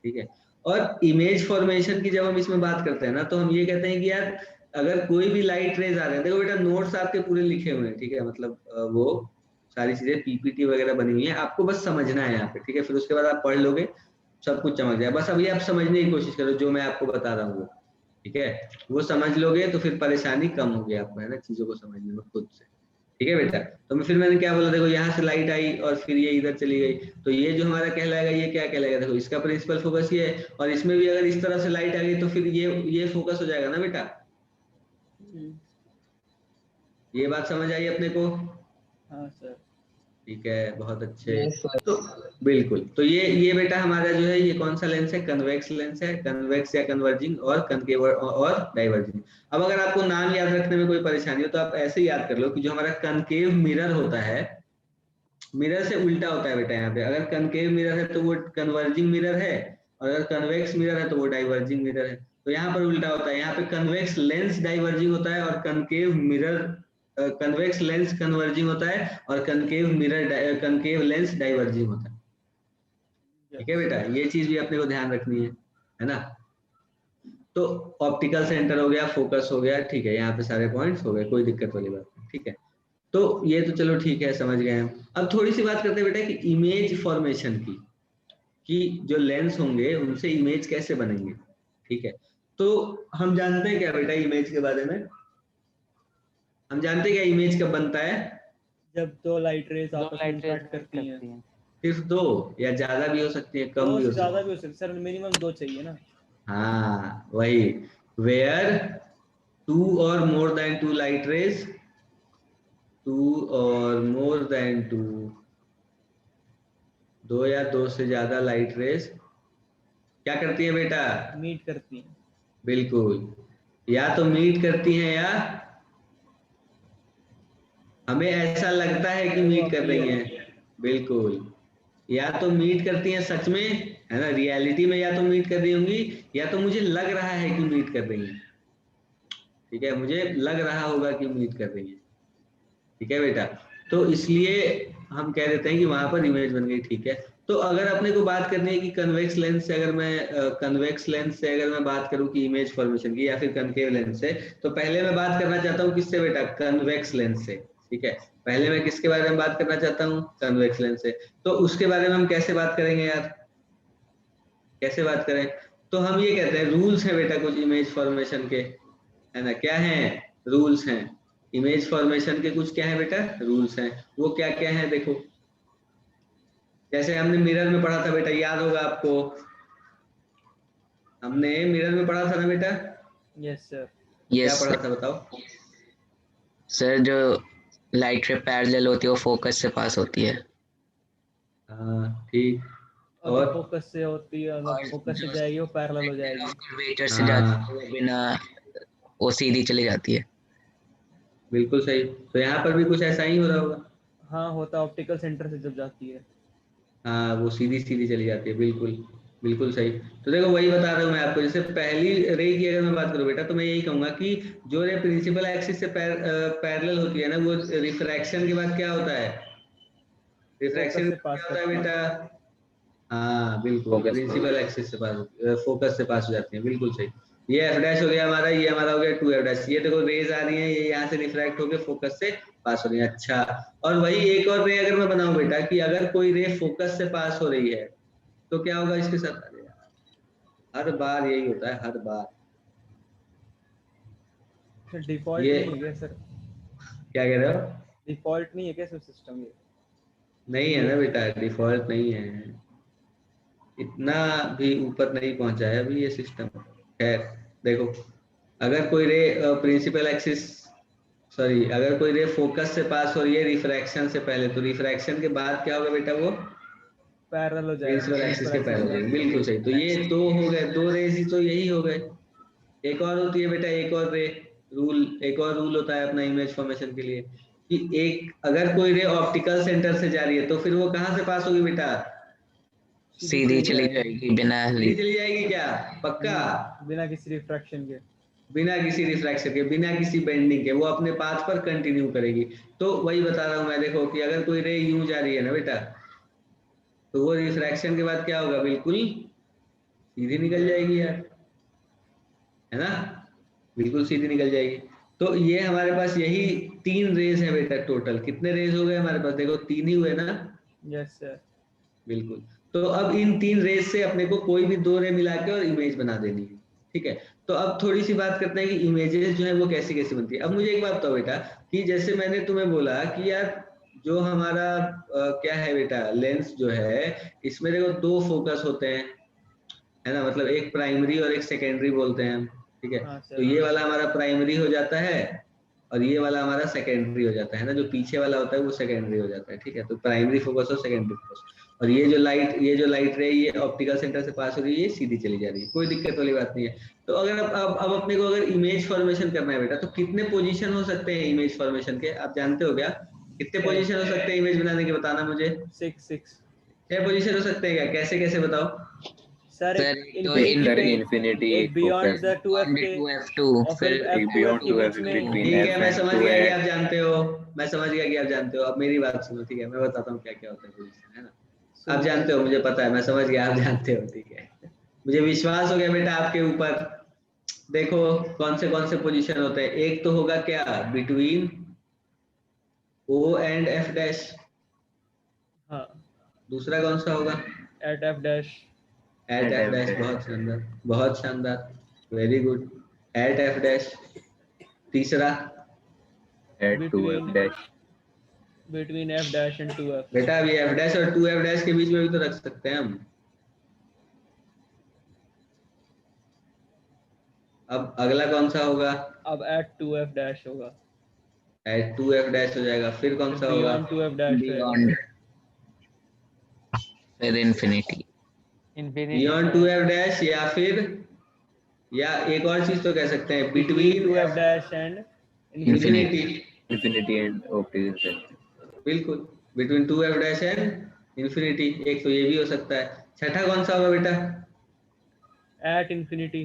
ठीक है। और इमेज फॉर्मेशन की जब हम इसमें बात करते हैं ना, तो हम ये कहते हैं कि यार अगर कोई भी लाइट रेज आ रहे हैं, देखो बेटा नोट्स आपके पूरे लिखे हुए हैं, ठीक है, मतलब वो सारी चीजें पीपीटी वगैरह बनी हुई है, आपको बस समझना है यहाँ पे, ठीक है। फिर उसके बाद आप पढ़ लोगे, सब कुछ चमक जाए। बस अभी आप समझने की कोशिश करो जो मैं आपको बता रहा हूँ, ठीक है। वो समझ लोगे तो फिर परेशानी कम होगी आपको, है ना, चीजों को समझने में खुद से, ठीक है बेटा। तो फिर मैंने क्या बोला, देखो यहाँ से लाइट आई और फिर ये इधर चली गई, तो ये जो हमारा कहलाएगा, ये क्या कहलाएगा, देखो इसका प्रिंसिपल फोकस ये है। और इसमें भी अगर इस तरह से लाइट आ गई तो फिर ये फोकस हो जाएगा ना बेटा। ये बात समझ आई अपने को? हाँ सर। ठीक है, बहुत अच्छे। Yes, sir. तो बिल्कुल, तो ये बेटा हमारा जो है, ये कौन सा लेंस है, कन्वेक्स लेंस है, कन्वेक्स या कन्वर्जिंग और कनकेव और डाइवर्जिंग। अब अगर आपको नाम याद रखने में कोई परेशानी हो तो आप ऐसे याद कर लो कि जो हमारा कनकेव मिरर होता है, मिरर से उल्टा होता है बेटा। यहाँ पे अगर कनकेव मिरर है तो वो कन्वर्जिंग मिरर है, और अगर कन्वेक्स मिरर है तो वो डाइवर्जिंग मिरर है। तो यहाँ पर उल्टा होता है, यहाँ पे कन्वेक्स लेंस डाइवर्जिंग होता है और concave mirror, convex lens converging होता है और concave mirror, concave lens diverging होता है, ठीक है बेटा। ये चीज भी अपने को ध्यान रखनी है ना। तो ऑप्टिकल सेंटर हो गया, फोकस हो गया, ठीक है, यहाँ पे सारे पॉइंट्स हो गए, कोई दिक्कत वाली बात नहीं, ठीक है। तो ये तो चलो ठीक है, समझ गए हम। अब थोड़ी सी बात करते हैं बेटा कि इमेज फॉर्मेशन की, कि जो लेंस होंगे उनसे इमेज कैसे बनेंगे, ठीक है। तो हम जानते हैं क्या बेटा इमेज के बारे में, हम जानते हैं क्या इमेज कब बनता है, जब दो लाइट रेज आपस में इंटरेक्ट करती हैं। सिर्फ दो या ज्यादा भी हो सकती है, कम भी हो सकती ज्यादा है। भी हो सकती है सर, मिनिमम दो चाहिए ना। हाँ वही, where 2 or more than 2 light rays, 2 or more than 2, दो या दो से ज्यादा लाइट रेस क्या करती है बेटा, मीट करती हैं। बिल्कुल, या तो मीट करती हैं या हमें ऐसा लगता है कि मीट कर रही हैं, बिल्कुल, या तो मीट करती हैं सच में, है ना, रियलिटी में या तो मीट कर रही होंगी, या तो मुझे लग रहा है कि मीट कर रही हैं, ठीक है, मुझे लग रहा होगा कि मीट कर रही हैं, ठीक है बेटा। तो इसलिए हम कह देते हैं कि वहां पर इमेज बन गई, ठीक है। तो अगर अपने को बात करनी है कि कन्वेक्स लेंस से अगर मैं कन्वेक्स लेंस से अगर मैं बात करूं कि इमेज फॉर्मेशन की, या फिर कनकेव लेंस से, तो पहले मैं बात करना चाहता हूं किससे बेटा, कन्वेक्स लेंस से, ठीक है। पहले मैं किसके बारे में बात करना चाहता हूं, कन्वेक्स लेंस से। तो उसके बारे में हम कैसे बात करेंगे यार, कैसे बात करें, तो हम ये कहते हैं रूल्स है बेटा कुछ इमेज फॉर्मेशन के, है ना, क्या है, रूल्स हैं इमेज फॉर्मेशन के, कुछ क्या है बेटा, रूल्स हैं। वो क्या क्या है देखो, जैसे हमने मिरर में पढ़ा था बेटा, याद होगा आपको, हमने मिरर में पढ़ा था ना बेटा। Yes sir. क्या यस पढ़ा था बताओ सर, जो लाइट रे पैरेलल होती है वो फोकस से पास होती है। हाँ ठीक, अगर और फोकस से होती है, अगर फोकस से जाएगी वो पैरेलल हो जाएगी। कर्वेचर से जाती है वो बिना, वो सीधी चली जाती है। बिल्कुल सही, तो यहाँ पर भी कुछ ऐसा ही हो रहा होगा। हाँ होता, ऑप्टिकल सेंटर से जब जाती है। हाँ वो सीधी सीधी चली जाती है, बिल्कुल बिल्कुल सही। तो देखो वही बता रहा हूँ मैं आपको, जैसे पहली रे की अगर मैं बात करूँ बेटा, तो मैं यही कहूंगा कि जो रे प्रिंसिपल एक्सिस से पैरेलल होती है ना, वो रिफ्रैक्शन के बाद क्या होता है, रिफ्रैक्शन से पास क्या होता है करती है। बेटा, हाँ बिल्कुल, प्रिंसिपल एक्सिस से पास, फोकस से पास हो जाती है, बिल्कुल सही। ये एफ डैश हो गया हमारा, ये हमारा हो गया 2 एफ डैश। ये देखो रेज आ रही है, ये यहाँ से रिफ्रैक्ट होकर फोकस से पास हो रही है, अच्छा। और वही एक और रे अगर मैं बनाऊं बेटा, कि अगर कोई रे फोकस से पास हो रही है तो क्या होगा इसके साथ, अरे यार, हर बार यही होता है, हर बार। डिफॉल्ट ये नहीं है क्या सर? क्या कह रहे हो, डिफॉल्ट नहीं है क्या सर सिस्टम ये? नहीं है ना बेटा, डिफॉल्ट नहीं है, इतना भी ऊपर नहीं पहुंचा है अभी ये सिस्टम। खैर देखो, अगर कोई रे प्रिंसिपल एक्सिस, सॉरी, अगर कोई रे फोकस से पास हो रही है रिफ्रैक्शन से पहले, तो रिफ्रैक्शन के बाद क्या होगा बेटा, वो पैरेलल हो जाएगा, प्रिंसिपल एक्सिस के पैरेलल हो जाएगी, बिल्कुल सही। तो ये दो हो गए, दो रेज ही तो यही हो गए। एक और होती है बेटा, एक और रे रूल, एक और रूल होता है अपना इमेज फॉर्मेशन के लिए कि एक अगर कोई रे ऑप्टिकल सेंटर से जा रही है तो फिर वो कहाँ से पास होगी बेटा? सीधी चली जाएगी बिना सीधी चली जाएगी क्या? पक्का? बिना किसी रिफ्रैक्शन के, बिना किसी रिफ्रैक्शन के, बिना किसी बेंडिंग के, वो अपने पाथ पर कंटिन्यू करेगी। तो वही बता रहा हूं मैं, देखो कि अगर कोई रे यूं जा रही है ना बेटा, तो वो रिफ्रैक्शन के बाद क्या होगा? बिल्कुल सीधी निकल जाएगी यार, है ना, बिल्कुल सीधी निकल जाएगी। तो ये हमारे पास यही 3 रेज है बेटा। टोटल कितने रेज हो गए हमारे पास? देखो 3 ही हुए ना। Yes sir. बिल्कुल। तो अब इन 3 रेज से अपने को कोई भी 2 रे मिला के और इमेज बना देनी है, ठीक है। तो अब थोड़ी सी बात करते हैं कि इमेजेस जो है वो कैसी कैसी बनती है। अब मुझे एक बात बताओ बेटा कि जैसे मैंने तुम्हें बोला कि यार जो हमारा क्या है बेटा, लेंस जो है इसमें देखो 2 फोकस होते हैं, है ना, मतलब एक प्राइमरी और एक सेकेंडरी बोलते हैं हम, ठीक है। हाँ सर। तो ये वाला हमारा प्राइमरी हो जाता है और ये वाला हमारा सेकेंडरी हो जाता है ना, जो पीछे वाला होता है वो सेकेंडरी हो जाता है, ठीक है। तो प्राइमरी फोकस और सेकेंडरी फोकस, और ये जो लाइट रे ये ऑप्टिकल सेंटर से पास हो रही है, ये सीधी चली जा रही है, कोई दिक्कत वाली बात नहीं है। तो अगर अब अपने को अगर इमेज फॉर्मेशन करना है बेटा, तो कितने पोजीशन हो सकते हैं इमेज फॉर्मेशन के, आप जानते हो क्या? कितने पोजीशन हो सकते हैं इमेज बनाने के, बताना मुझे। 6 पोजीशन हो सकते हैं क्या? कैसे कैसे बताओ सर। सर एक तो इनफिनिटी, एक बियॉन्ड द 2f के 2f2 और फिर फिर एक beyond F2F के 2f बीच में। between ठीक है, f मैं and समझ गया कि 2f। आप जानते हो, मैं समझ गया कि आप जानते हो। अब मेरी बात सुनो, ठीक है, मैं बताता हूँ क्या क्या होता है पोजीशन, है ना। आप जानते हो, मुझे पता है, मैं समझ गया आप जानते हो, ठीक है। मुझे विश्वास हो गया बेटा आपके ऊपर। देखो कौन से पोजीशन होते हैं। एक तो होगा क्या, between O and F dash. हाँ, दूसरा कौन सा होगा? At F dash. At F dash, बहुत शानदार, बहुत शानदार, very good, at F dash. तीसरा at 2f dash। Between F dash and 2F। बेटा अभी F डैश और 2F डैश के बीच में भी तो रख सकते हैं हम। अब अगला कौन सा होगा? अब एट 2F डैश होगा, एट 2F डैश हो जाएगा। फिर कौन सा होगा? बियॉन्ड 2F डैश बियॉन्ड, फिर इन्फिनिटी। बियॉन्ड 2F डैश, या एक और चीज तो कह सकते हैं, between between 2F dash and infinity. Infinity and optical center। बिल्कुल, between 2F dash and infinity, एक तो ये भी हो सकता है। छठा कौन सा होगा बेटा? At infinity.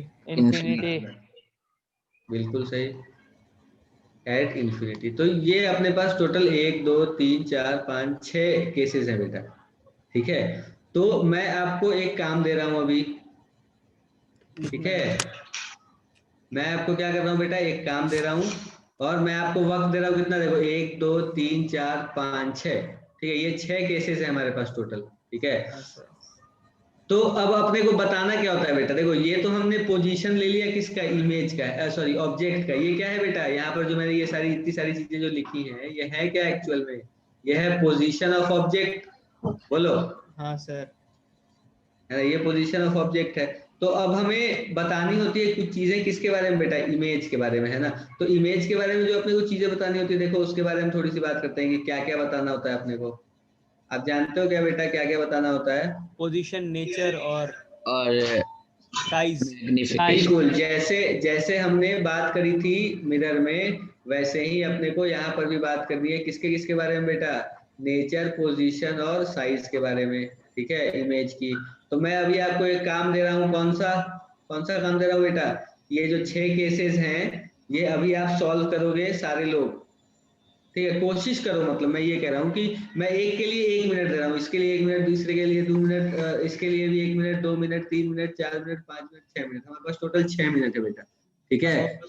बिल्कुल सही, एट इन्फिनिटी। तो ये अपने पास टोटल 1 2 3 4 5 6 केसेस हैं बेटा, ठीक है। तो मैं आपको एक काम दे रहा हूं अभी, ठीक है। मैं आपको क्या कर रहा हूँ बेटा, एक काम दे रहा हूँ और मैं आपको वक्त दे रहा हूँ कितना, देखो 1 2 3 4 5 6, ठीक है। ये 6 केसेस है हमारे पास टोटल, ठीक है। तो अब अपने को बताना क्या होता है बेटा, देखो ये तो हमने पोजीशन ले लिया किसका, इमेज का, सॉरी ऑब्जेक्ट का। ये क्या है बेटा, यहाँ पर जो मैंने ये सारी इतनी सारी चीजें जो लिखी हैं, ये है क्या एक्चुअल में? ये है पोजीशन ऑफ ऑब्जेक्ट, बोलो। हाँ सर। है ना, ये पोजीशन ऑफ ऑब्जेक्ट है। तो अब हमें बतानी होती है कुछ चीजें, किसके बारे में बेटा, इमेज के बारे में, है ना। तो इमेज के बारे में जो अपने को चीजें बतानी होती है, देखो उसके बारे में थोड़ी सी बात करते हैं कि क्या क्या बताना होता है अपने को। आप जानते हो क्या बेटा क्या क्या बताना होता है? पोजीशन, नेचर और साइज। बिल्कुल, जैसे जैसे हमने बात करी थी मिरर में, वैसे ही अपने को यहाँ पर भी बात करनी है, किसके किसके बारे में बेटा? नेचर, पोजीशन और साइज के बारे में, ठीक है, इमेज की। तो मैं अभी आपको एक काम दे रहा हूँ, कौन सा काम दे रहा हूँ बेटा? ये जो 6 केसेस हैं, ये अभी आप सॉल्व करोगे सारे लोग, ठीक है। कोशिश करो, मतलब मैं ये कह रहा हूँ कि मैं एक के लिए 1 मिनट दे रहा हूँ, इसके लिए 1 मिनट, दूसरे के लिए 2 मिनट, इसके लिए भी 1 minute, 2 minute, 3 minute, 4 minute, 5 minute, 6 minute, हमारे पास टोटल 6 मिनट है बेटा, ठीक है।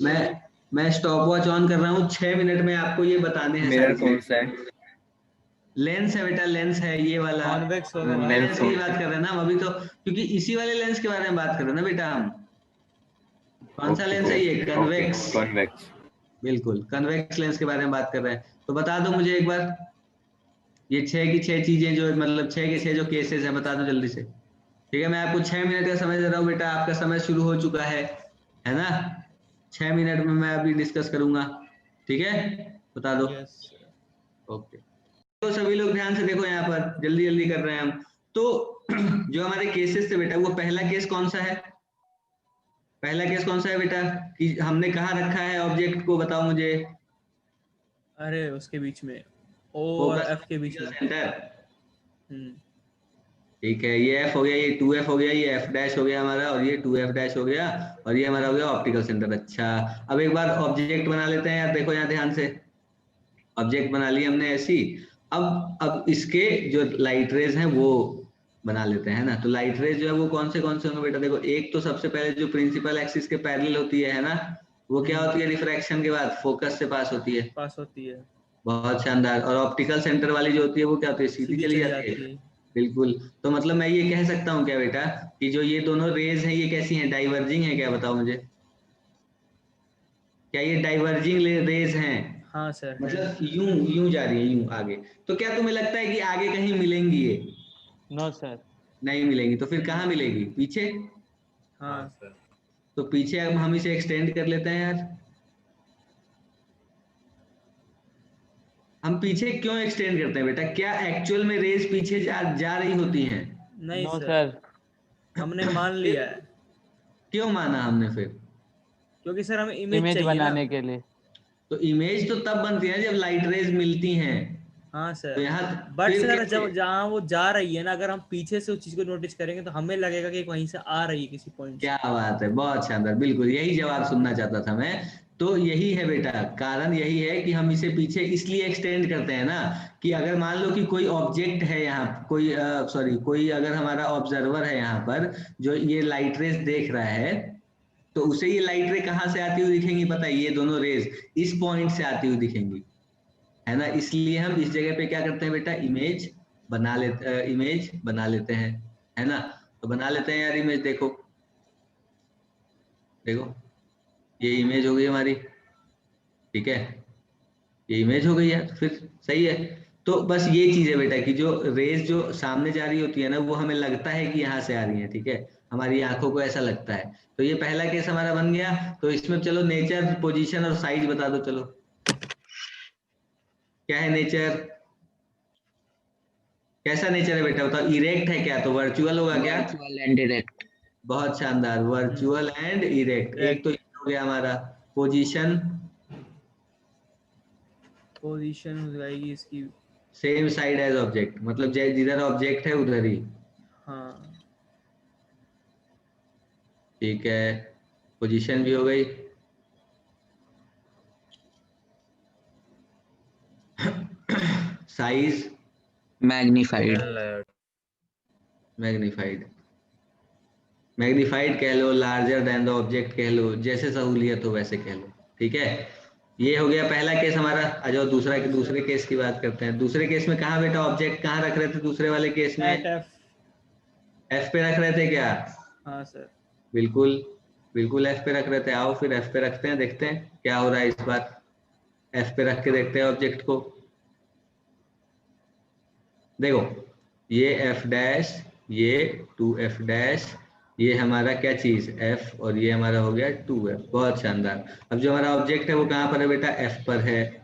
मैं स्टॉप वॉच ऑन कर रहा हूँ, 6 मिनट में आपको ये बताने हैं मिरर सारी कौन चीजें। सा है? लेंस है बेटा, लेंस है ये वाला, कॉन्वेक्स होगा। लेंस की बात कर रहे हैं ना हम अभी तो, क्योंकि इसी वाले लेंस के बारे में बात कर रहे हैं ना बेटा हम। कौन सा लेंस है ये? कन्वेक्स। कन्वेक्स। बिल्कुल, कन्वेक्स लेंस के बारे में बात कर रहे हैं। तो बता दो मुझे एक बार, ये 6 की 6 चीजें जो, मतलब 6 के 6 जो केसेस हैं, बता दो जल्दी से, ठीक है। मैं आपको 6 मिनट का समय दे रहा हूँ बेटा, आपका समय शुरू हो चुका है ना। 6 मिनट में मैं अभी डिस्कस करूंगा, ठीक है, बता दो। ओके, तो सभी लोग ध्यान से देखो, यहाँ पर जल्दी जल्दी कर रहे हैं हम। तो जो हमारे केसेस थे बेटा, वो पहला केस कौन सा है? पहला केस कौन सा है बेटा कि हमने कहाँ रखा है ऑब्जेक्ट को, बताओ मुझे। अरे उसके बीच में, ओ और एफ के बीच में। सेंटर, हम्म, ठीक है, ये एफ हो गया, ये 2f हो गया, ये एफ डैश हो गया हमारा, और ये 2f डैश हो गया, और ये हमारा हो गया ऑप्टिकल सेंटर। अच्छा, अब एक बार ऑब्जेक्ट बना लेते हैं यार, देखो यहाँ ध्यान से, ऑब्जेक्ट बना लिया हमने ऐसी। अब इसके जो लाइट रेज हैं वो बना लेते हैं ना। तो लाइट रेज जो है वो कौन से होंगे बेटा? देखो, एक तो सबसे पहले जो प्रिंसिपल एक्सिस के पैरेलल होती है ना, वो क्या होती है? रिफ्रैक्शन के बाद फोकस से पास होती है। पास होती है। बहुत शानदार। और ऑप्टिकल सेंटर वाली जो होती है वो क्या होती है? सीधी चली जाती है। बिल्कुल। तो मतलब मैं ये कह सकता हूँ क्या बेटा कि जो ये दोनों रेज हैं ये कैसी हैं? डाइवर्जिंग है क्या? बताओ मुझे, क्या ये डाइवर्जिंग रेज हैं? हाँ सर, मतलब यूं जा रही है, यूं आगे। तो क्या तुम्हें लगता है कि आगे कहीं मिलेंगी ये? No sir. नहीं मिलेंगी। तो फिर कहाँ मिलेगी? पीछे। हाँ सर। तो पीछे अब हम इसे एक्सटेंड कर लेते हैं यार। हम पीछे क्यों एक्सटेंड करते हैं बेटा? क्या एक्चुअल में रेज पीछे जा रही होती हैं? नहीं सर, हमने मान लिया है। क्यों माना हमने फिर? क्योंकि सर हमें इमेज बनाने के लिए। तो इमेज तो तब बनती है जब लाइट रेज मिलती हैं। हाँ तो सर, यहाँ बट फिर सर कैसे? जब जहाँ वो जा रही है ना, अगर हम पीछे से उस चीज को नोटिस करेंगे तो हमें लगेगा कि वहीं से आ रही है किसी पॉइंट से। क्या बात है, बहुत शानदार, बिल्कुल यही जवाब सुनना चाहता था मैं। तो यही है बेटा, कारण यही है कि हम इसे पीछे इसलिए एक्सटेंड करते हैं ना, कि अगर मान लो कि कोई ऑब्जेक्ट है यहाँ, कोई अगर हमारा ऑब्जर्वर है यहाँ पर जो ये लाइट रेज देख रहा है, तो उसे ये लाइट रे कहाँ से आती हुई दिखेंगी? पता है, ये दोनों रेज इस पॉइंट से आती हुई दिखेंगी, है ना। इसलिए हम इस जगह पे क्या करते हैं बेटा? इमेज बना लेते हैं, है ना। तो बना लेते हैं यार इमेज। देखो देखो, ये इमेज हो गई हमारी, ठीक है, ये इमेज हो गई है, तो फिर सही है। तो बस ये चीज है बेटा कि जो रेज जो सामने जा रही होती है ना, वो हमें लगता है कि यहाँ से आ रही है, ठीक है, हमारी आंखों को ऐसा लगता है। तो ये पहला केस हमारा बन गया। तो इसमें चलो नेचर, पोजीशन और साइज बता दो। चलो, क्या है नेचर? कैसा नेचर है बेटा बताओ? इरेक्ट है क्या? तो वर्चुअल होगा क्या? Virtual and direct. बहुत शानदार, वर्चुअल एंड इरेक्ट। एक तो ये हो गया हमारा। पोजीशन पोजीशन हो जाएगी इसकी। सेम साइड एज ऑब्जेक्ट, मतलब जिधर ऑब्जेक्ट है उधर ही, हाँ ठीक है। पोजीशन भी हो गई। Size magnified. मैग्नीफाइड कह लो, लार्जर देन द ऑब्जेक्ट कह लो, जैसे सहूलियत हो वैसे कह लो, ठीक है। ये हो गया पहला केस हमारा। आ जाओ दूसरे केस की बात करते हैं। दूसरे केस में कहाँ बेटा ऑब्जेक्ट कहाँ रख रहे थे? दूसरे वाले केस में एफ पे रख रहे थे क्या? हाँ सर, बिल्कुल बिल्कुल एफ पे रख रहे थे। आओ फिर एफ पे रखते हैं, देखते हैं क्या हो रहा है इस बार। एफ पे रख के देखते हैं ऑब्जेक्ट को। देखो, ये एफ डैश, ये 2f डैश, ये हमारा क्या चीज? f, और ये हमारा हो गया 2f। बहुत शानदार। अब जो हमारा ऑब्जेक्ट है वो कहाँ पर है बेटा? f पर है,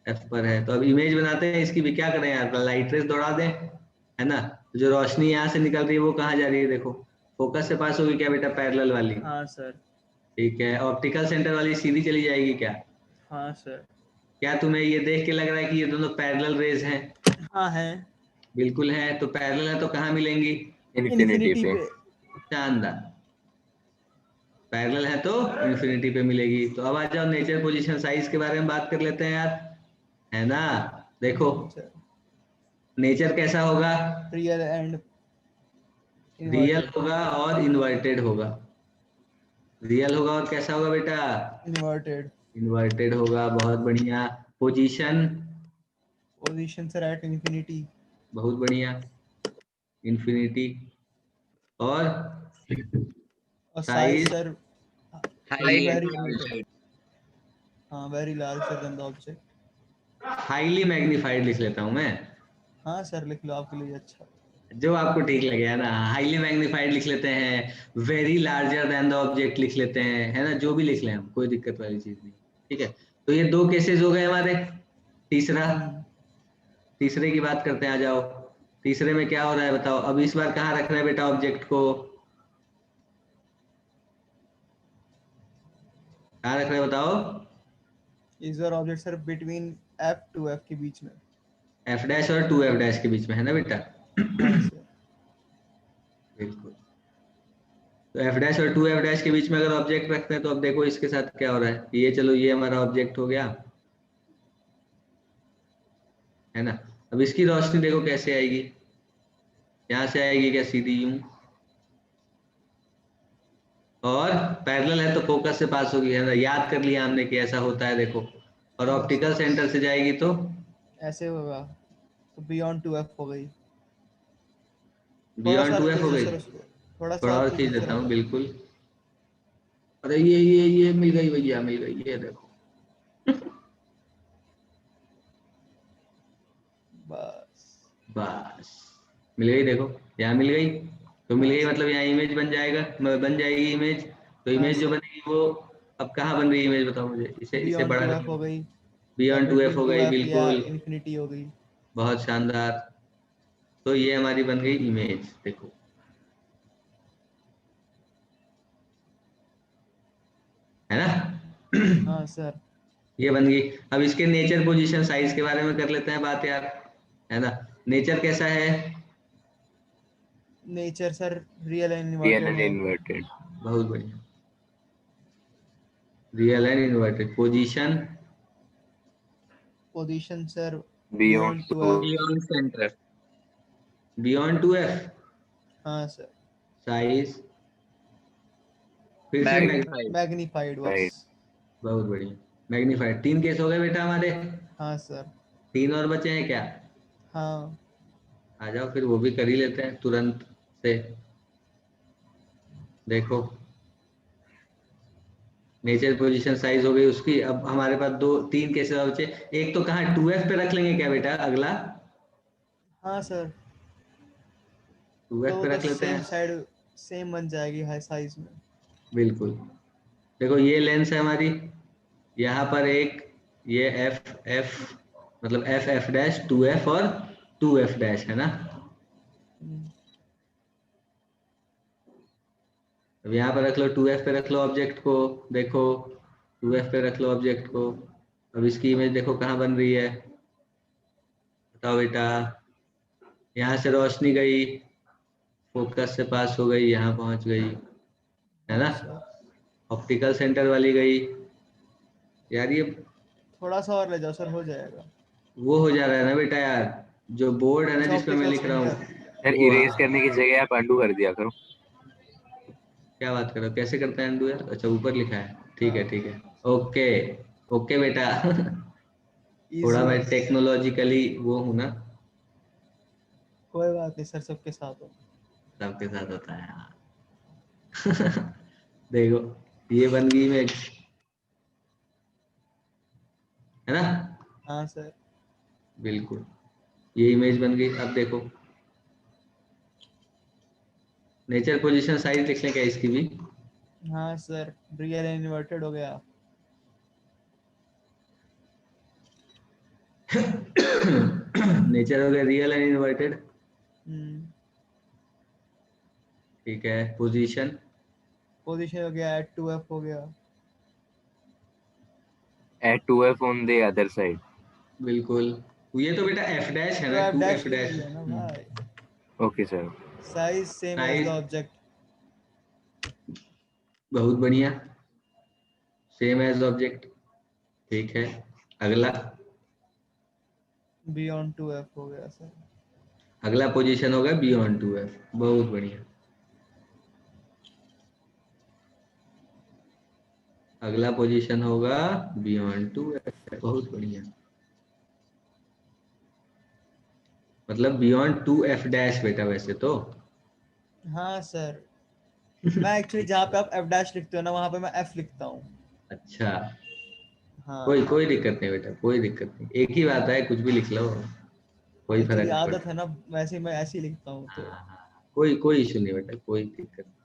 f पर है। तो अब इमेज बनाते हैं इसकी भी। क्या करें यार? लाइट रेस दौड़ा दें, है ना। तो जो रोशनी यहाँ से निकल रही है वो कहाँ जा रही है? देखो, फोकस से पास होगी क्या बेटा? पैरेलल वाली। हाँ सर, ठीक है। ऑप्टिकल सेंटर वाली सीधी चली जाएगी क्या? हाँ सर, क्या तुम्हें ये देख के लग रहा है कि ये दोनों पैरेलल रेज हैं? हाँ है। बिल्कुल है। तो पैरेलल है तो कहाँ मिलेंगी? इन्फिनिटी पे। शानदार। पैरेलल है तो इन्फिनिटी पे मिलेगी। तो अब आ जाओ नेचर, पोजीशन, साइज के बारे में बात कर लेते हैं यार, है ना। देखो, नेचर कैसा होगा? रियल एंड रियल होगा और इन्वर्टेड होगा। रियल होगा और कैसा होगा बेटा? इन्वर्टेड। इन्वर्टेड होगा। बहुत बढ़िया। Position sir at infinity. बहुत बढ़िया, इन्फिनिटी। और size size sir highly very larger than the object. Highly magnified लिख लेता हूं मैं, हाँ सर, लिख लो, आपके लिए अच्छा। जो आपको ठीक लगे, है ना। हाईली मैग्नीफाइड लिख लेते हैं, very larger than the object लिख लेते हैं, है ना। जो भी लिख लें हम, कोई दिक्कत वाली चीज नहीं, ठीक है। तो ये दो केसेस हो गए हमारे। तीसरे की बात करते हैं, आ जाओ। तीसरे में क्या हो रहा है बताओ। अब इस बार कहाँ रखना है बेटा ऑब्जेक्ट को, कहाँ रखना है बताओ। इस बार object sir between F to F के बीच में। एफ डैश और टू एफ डैश के बीच में है ना बेटा। हाँ सर। बिल्कुल। तो एफ डैश और टू एफ डैश के बीच में अगर ऑब्जेक्ट रखते हैं तो अब देखो इसके साथ क्या हो रहा है। ये चलो ये हमारा ऑब्जेक्ट हो गया है ना। अब इसकी रोशनी देखो कैसे आएगी, यहाँ से आएगी क्या, सीधी यूं, और पैरेलल है तो फोकस से पास होगी है ना। याद कर लिया हमने कि ऐसा होता है देखो। और ऑप्टिकल सेंटर से जाएगी तो ऐसे होगा, तो बियॉन्ड टू एफ हो गई। थोड़ा बियॉन्ड सा टू और एफ हो खींचो गई। सर उसको, थोड़ा सा थोड़ा और और खींच खींचो सर देता हूँ अगर। बिल्कुल। अरे ये मिल गई भैया, मिल गई, ये देखो। बस। बस मिल गई देखो, यहाँ मिल गई। तो मिल गई मतलब यहाँ इमेज बन जाएगा, बन जाएगी इमेज। तो हाँ इमेज जो सर, बनेगी वो अब कहाँ बन रही है इमेज बताओ मुझे, इसे इसे बियॉन्ड बड़ा टू कर एफ हो लो। गई, या बियॉन्ड टू एफ बिटवीन हो टू गई, एफ या बिल्कुल। इन्फिनिटी हो गई। बहुत शानदार। तो ये हमारी बन गई इमेज देखो, है ना। हाँ सर। ये बन गई। अब इसके नेचर, पोजीशन, साइज के बारे में कर लेते हैं बात यार, है ना। नेचर कैसा है, nature sir real and real inverted and है। इन्वर्टेड। बहुत बढ़िया। Real and inverted. Position, position sir beyond beyond two two F. Beyond centre. Beyond two F. हाँ सर। साइज, फिर से मैग्नीफाइड। मैग्नीफाइड बस। राइट। बहुत बढ़िया। मैग्नीफाइड। 3 केस हो गए बेटा हमारे, हाँ सर। 3 और बचे हैं क्या। हाँ। आ जाओ फिर वो भी कर ही लेते हैं तुरंत से। देखो नेचर, पोजीशन, साइज हो गई उसकी। अब हमारे पास 2 3 केसेस और बचे। एक तो कहाँ 2f पे रख लेंगे क्या बेटा, अगला हाँ सर, 2f तो पे उधर रख लेते सेम हैं। साइड सेम बन जाएगी हाई साइज में। बिल्कुल। देखो ये लेंस है हमारी, यहाँ पर एक, ये एफ एफ मतलब एफ एफ डैश, 2f और 2f डैश है ना। हम्म, अब यहाँ पर रख लो 2f पे रख लो ऑब्जेक्ट को। देखो 2f पे रख लो ऑब्जेक्ट को। अब इसकी इमेज देखो कहाँ बन रही है, बताओ बेटा। यहाँ से रोशनी गई, फोकस से पास हो गई, यहाँ पहुंच गई, है हाँ ना। सर। ऑप्टिकल सेंटर वाली गई। यार ये थोड़ा सा और ले जाओ सर, हो जाएगा। वो हो जा रहा है ना बेटा यार, जो बोर्ड है ना अच्छा, जिसपे मैं ऑप्टिकल लिख रहा सेंटर। हूँ सर वो। इरेज करने की जगह आप अंडू कर दिया करो। क्या बात कर रहे हो, कैसे करते हैं अंडू यार। अच्छा ऊपर लिखा है, ठीक है हाँ, ठीक है। ओके ओके बेटा। थोड़ा इजी मैं है। टेक्नोलॉजिकली वो हूँ ना। कोई बात नहीं सर, सबके साथ हो। सबके साथ होता है हाँ। देखो ये बन गई इमेज, है ना। हाँ सर। बिल्कुल ये इमेज बन गई। अब देखो नेचर, पोजीशन, साइज लिख लें क्या इसकी भी। हाँ सर, रियल एंड इन्वर्टेड हो गया। नेचर हो गया रियल एंड इन्वर्टेड, हम्म, ठीक है। पोजीशन, पोजीशन हो गया, एट टू एफ हो गया। At 2f on the other side. बिल्कुल। ये तो बेटा एफ डैश है तो ना, एफ टू डैश एफ लिख डैश। दिया ना भाई। Okay sir. Size same as the size, object. बहुत बढ़िया, सेम एज ऑब्जेक्ट, ठीक है। अगला, बियॉन्ड टू एफ हो गया सर। अगला पोजीशन होगा बियॉन्ड 2f, बहुत बढ़िया। अगला पोजीशन होगा बियॉन्ड 2f, बहुत बढ़िया। मतलब बियॉन्ड 2f डैश बेटा वैसे तो। हाँ सर, मैं एक्चुअली जहाँ पे आप एफ डैश लिखते हो ना, वहाँ पे मैं एफ लिखता हूँ। अच्छा कोई हाँ, कोई दिक्कत नहीं बेटा, कोई दिक्कत नहीं, एक ही बात है, कुछ भी लिख लो, कोई एक्चुअली फर्क नहीं आदत है पड़ता। ना, वैसे मैं ऐसे ही लिखता हूँ हाँ तो। हाँ हाँ, कोई कोई इशू नहीं बेटा, कोई दिक्कत नहीं।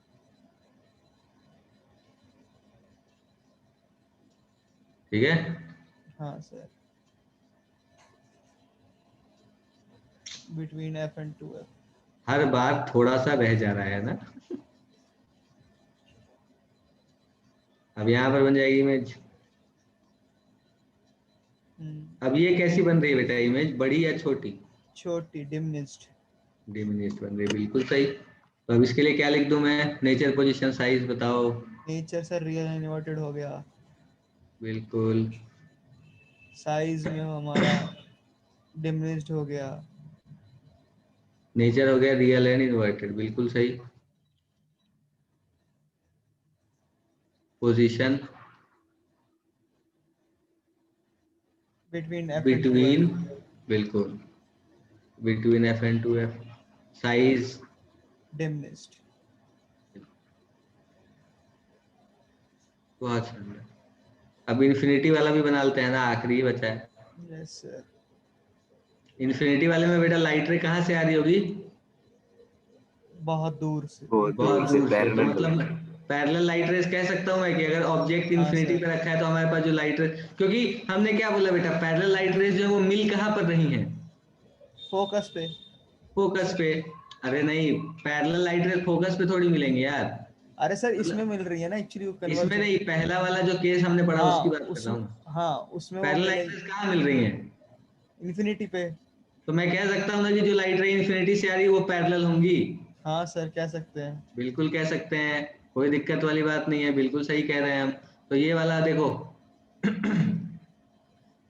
ठीक है। हाँ sir, between f and 2f. हर बार थोड़ा सा रह जा रहा है ना। अब यहाँ पर बन जाएगी इमेज। अब ये कैसी बन रही है बेटा इमेज, बड़ी या छोटी? छोटी, diminished. डिमिनिश्ड बन रही है, बिल्कुल सही। तो अब इसके लिए क्या लिख दूं मैं? नेचर, पोजीशन, साइज बताओ। नेचर सर रियल इन्वर्टेड हो गया। बिल्कुल। साइज में हमारा diminished हो गया। नेचर हो गया रियल एंड इन्वर्टेड, बिल्कुल सही। Position between f and between, 2f. बिल्कुल between F and two F. Size diminished. बहुत सुंदर। अब इन्फिनिटी वाला भी बना लेते हैं ना, आखिरी बचा है। Yes sir. इन्फिनिटी वाले में बेटा लाइट रे कहाँ से आ रही होगी? बहुत दूर से। बहुत बहुत दूर से दूर से। तो पैरेलल मतलब पैरेलल लाइट रेस कह सकता हूँ मैं कि अगर ऑब्जेक्ट हाँ, इन्फिनिटी सर। पे रखा है तो हमारे पास जो लाइट रेस, क्योंकि हमने क्या बोला बेटा, पैरेलल लाइट रेस जो है वो मिल कहाँ पर रही है? फोकस पे। फोकस पे। अरे नहीं, पैरेलल लाइट रेस फोकस पे थोड़ी मिलेंगे यार। अरे सर इसमें मिल रही है ना एक्चुअली, इसमें नहीं, पहला वाला जो केस हमने पढ़ा हाँ उसकी बात कर रहा उसमें, हूँ। हाँ उसमें वो पैरेलल लाइट मिलेगी रेस कहाँ मिल रही है? इन्फिनिटी पे। तो मैं कह सकता हूँ ना कि जो लाइट रे इन्फिनिटी से आ रही है वो पैरेलल होंगी। हाँ सर कह सकते हैं। बिल्कुल कह सकते हैं, कोई दिक्कत वाली बात नहीं है, बिल्कुल सही कह रहे हैं हम। तो ये वाला देखो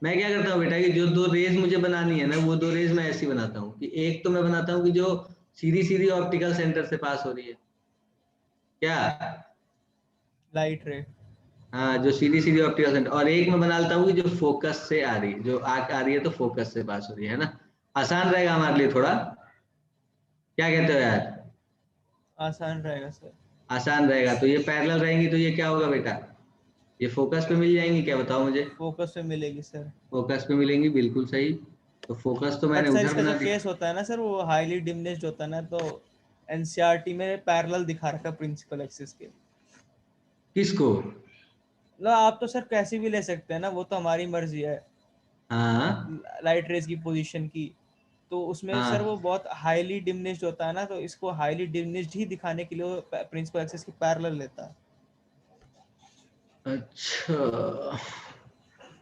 मैं क्या करता हूँ बेटा कि जो दो रेज मुझे बनानी है ना, वो दो रेज मैं ऐसी बनाता हूँ कि एक तो मैं बनाता हूँ कि जो सीधी सीधी ऑप्टिकल सेंटर से पास हो रही है, क्या? लाइट रे। हाँ, जो सीधी सीधी ऑप्टिकल सेंटर, और एक मैं बना लेता हूँ कि जो फोकस से आ रही है, जो आ रही है तो फोकस से पास हो रही है ना। आसान रहेगा हमारे लिए थोड़ा, क्या कहते हो यार? आसान रहेगा सर। आसान रहेगा। तो ये पैरेलल रहेंगी तो ये क्या होगा बेटा, ये फोकस पे मिल जाएंगी, क्या बताओ मुझे? फोकस पे मिलेगी सर। फोकस पे मिलेंगी, बिल्कुल सही। तो फोकस तो बट मैंने सर उधर इसका बना जो दिया। केस होता है ना सर, वो हाईली डिमिनिश्ड होता है ना, तो एनसीईआरटी में पैरेलल दिखा रखा है प्रिंसिपल एक्सिस के। किसको? लो आप तो सर कैसे भी ले सकते हैं ना, वो तो हमारी मर्जी है हाँ लाइट रेज की पोजीशन की। तो उसमें सर वो हाँ, बहुत हाईली डिमिनिश्ड होता है ना, तो इसको हाईली डिमिनिश्ड ही दिखाने के लिए वो प्रिंसिपल एक्सिस की पैरेलल लेता है। अच्छा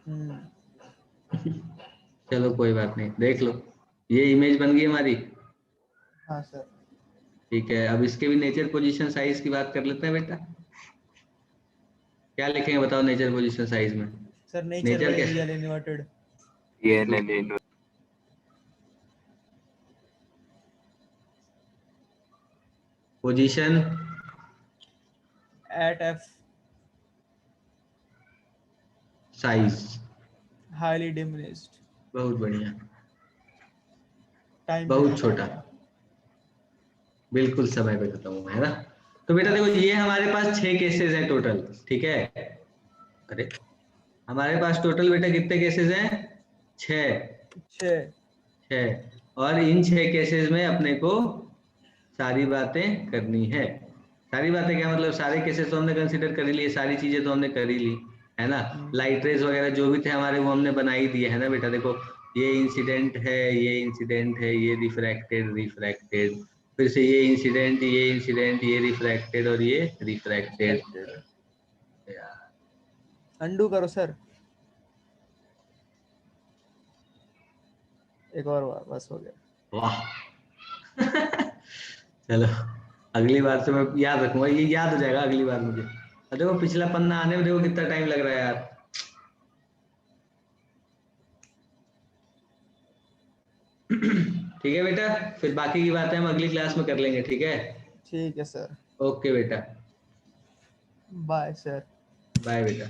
हम्म। चलो कोई बात नहीं, देख लो। ये इमेज बन गई हमारी। हाँ सर। ठीक है, अब इसके भी नेचर, पोजीशन, साइज की बात कर लेते हैं बेटा। क्या लिखेंगे बताओ नेचर, पोजीशन, साइज में? सर नेचर नेचर बाय कैसे? Real inverted. ये नहीं position at F size, highly diminished. बहुत बढ़िया, टाइम बहुत छोटा, बिल्कुल समय पे खत्म हुआ है ना। तो बेटा देखो, ये हमारे पास 6 केसेस हैं टोटल, ठीक है? अरे हमारे पास टोटल बेटा कितने केसेस हैं? 6। 6। 6, और इन 6 केसेस में अपने को सारी बातें करनी है। सारी बातें क्या मतलब, सारे केसेस तो हमने कंसीडर कर ही लिए, सारी चीजें तो हमने कर ही ली है ना। लाइट रेज वगैरह जो भी थे हमारे, वो हमने बना ही दिए है ना बेटा। देखो ये इंसिडेंट है, ये इंसिडेंट है, ये रिफ्रैक्टेड, रिफ्रैक्टेड, फिर से ये इंसिडेंट, ये इंसिडेंट, ये रिफ्रैक्टेड और ये रिफ्रैक्टेड। अंडू करो सर, एक और बार, बस हो गया। वाह चलो अगली बार से मैं याद रखूंगा, ये याद हो जाएगा अगली बार मुझे। और देखो पिछला पन्ना आने में देखो कितना टाइम लग रहा है यार। ठीक है बेटा, फिर बाकी की बातें हम अगली क्लास में कर लेंगे, ठीक है? ठीक है सर। ओके बेटा, बाय सर। बाय बेटा।